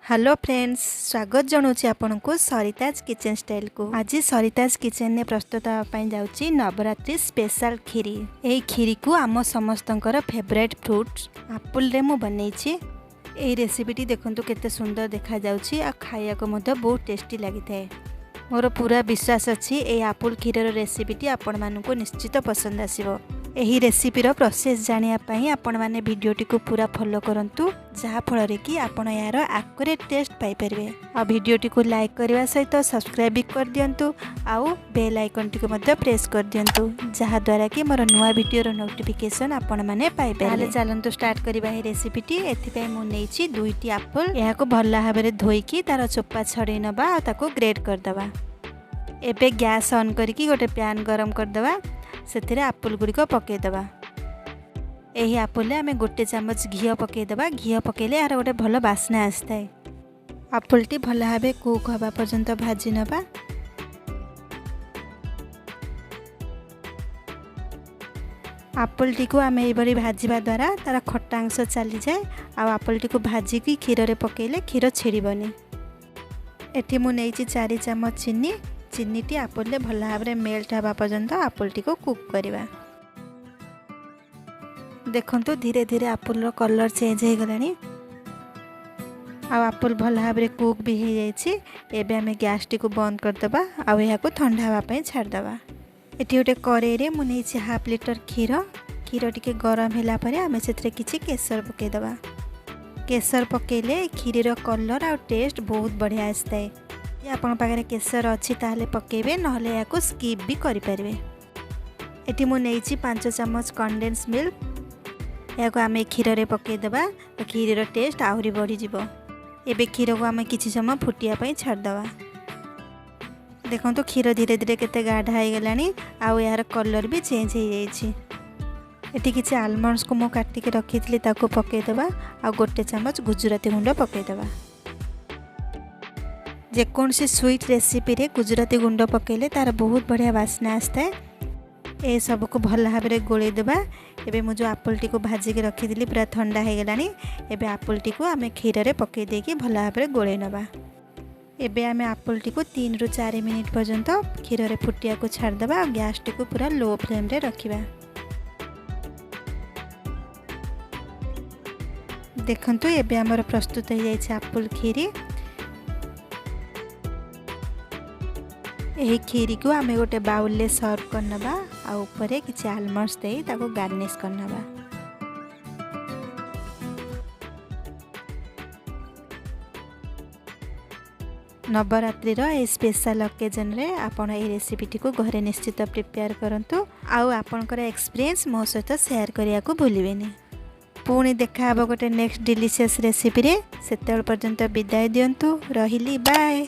Hello friends, स्वागत जनाऊँ आपण को सरिताज किचन स्टाइल को। आज सरिताज किचन ने प्रस्तुत होगापी जाऊँगी नवरात्रि स्पेशल खीरी। यही खीरी को आम समस्तंकर फेवरेट फ्रूट्स आपुल रे मु बनईछि। यही रेसिपीटी देखंतु केते सुंदर देखा जाउछि आ खाया को मध्य बहुत टेस्टी लगी थाए। मोर पूरा विश्वास अच्छी ये आपुल खीर रेसिपीटी आपण मानू निश्चित पसंद आसीबो। यही रेसिपीर प्रोसेस जानापी आपण मैंने भिडटी को पूरा फॉलो करंतु, जहाँ फल कि आपण यार एक्यूरेट टेस्ट पाइपर। आ भिडटी को लाइक करने सहित सब्सक्राइब भी कर दिंतु, आउ बेल आइकन टी को प्रेस कर दिंतु, जहाँ द्वारा कि मोर नुआ वीडियो नोटिफिकेशन आपण मैंने पाइपर। चलतु स्टार्ट करवा ये रेसिपीटी। एथिपाई मु नेइछि 2टी एप्पल। यह भल भाव में धोईकी तार चोपा छड़े नबा और ताको ग्रेट करदबा। एबे गैस ऑन करके गोटे पैन गरम करदबा, से आपुल गुड़िक पकईदबा। यही आपुल आम गोटे चामच घी पकईदबा। घी पकईले यार गोटे भल बास्ना आसता। आपुलटी भल भाव कुक हवा पर्यंत भाजी नबा। आपुलटी को आम ये भाजवा द्वारा तार खट्टा अंश चली जाए। आपुलटी को भाजिकी क्षीर रे पकईले क्षीर छिड़बनी। एठी मु नेइछि 4 चामच चीनी। चीनीटी आपुल भल भाव में मेल्ट हवा पर्यंत आपुलटी को कुक करवा। देखंतु धीरे धीरे आपुल कलर चेंज हो गलानी। आपुल भल भाव में कुक भी हो जाइछि। एबे आमे गैस टी को बंद करदबा आ या को ठंडा हवा पई छाड़दबा। एटी गोटे कड़ाई रे मु नेइछि हाफ लीटर क्षीर। क्षीर टिके गरम होला परे आमे सेतरे किछि केसर पकेदबा। केसर पकेले खीरीर कलर आ टेस्ट बहुत बढ़िया आसताए। आपण पाखे केसर अच्छी ताहले पकेबे, नहले या को स्किप भी करि परिबे। एटी मु नेइछि 5 चामच कंडेंस मिल्क। या को आमे क्षीर रे पकेदबा तो खीरीर टेस्ट आहुरी बढ़ी जिवो। एबे क्षीर को आमे किछि समय फुटिया पई छाड़ दबा। देखंतु क्षीर धीरे धीरे केते गाढ़ा हो गलानी आ यार कलर भी चेंज हो जाइछि। एटी किछि आलमंड्स को मु काटी के रखितली ताको पकेदबा आ गोटे चामच गुजराती गुंड पकेदबा। जेकोसी स्वीट रेसिपी रे गुजराती गुंड पकेले तार बहुत बढ़िया बास्ना आसता है। ये सब को भल भाव में गोले देबा। एबे मु जो आपुलटी को भाजी के रखी पूरा ठंडा हो गलानी। एबे आपुलटी को आमे क्षीर रे पके देकी भल भाव में गोले नबा। एबे आमे आपुलटी को 3 ରୁ 4 मिनिट पर्यंत क्षीर रे फुटिया को छाड़ दबा और गैस टी को पूरा लो फ्लेम रे रखिबा। देखंतु एबे हमर प्रस्तुत हो जाइछ आपुल खीरी। यही खीरी को आमे गोटे बाउल ले सर्व करनबा आ ऊपर किछि आलमंड्स दे ताको गार्निश करनबा। नवरात्रि रो स्पेशल ओकेजन रे आपण ए रेसिपीटी को घरे निश्चित प्रिपेयर करंतु। आउ आपनकर एक्सपीरियंस मो सहित शेयर करिया को भूलिबेनी। पुणी देखा हबो गोटे नेक्स्ट डिलीशियस रेसिपी रे। सेतेल पर्यंत विदाय दियंतु। रहिली, बाय।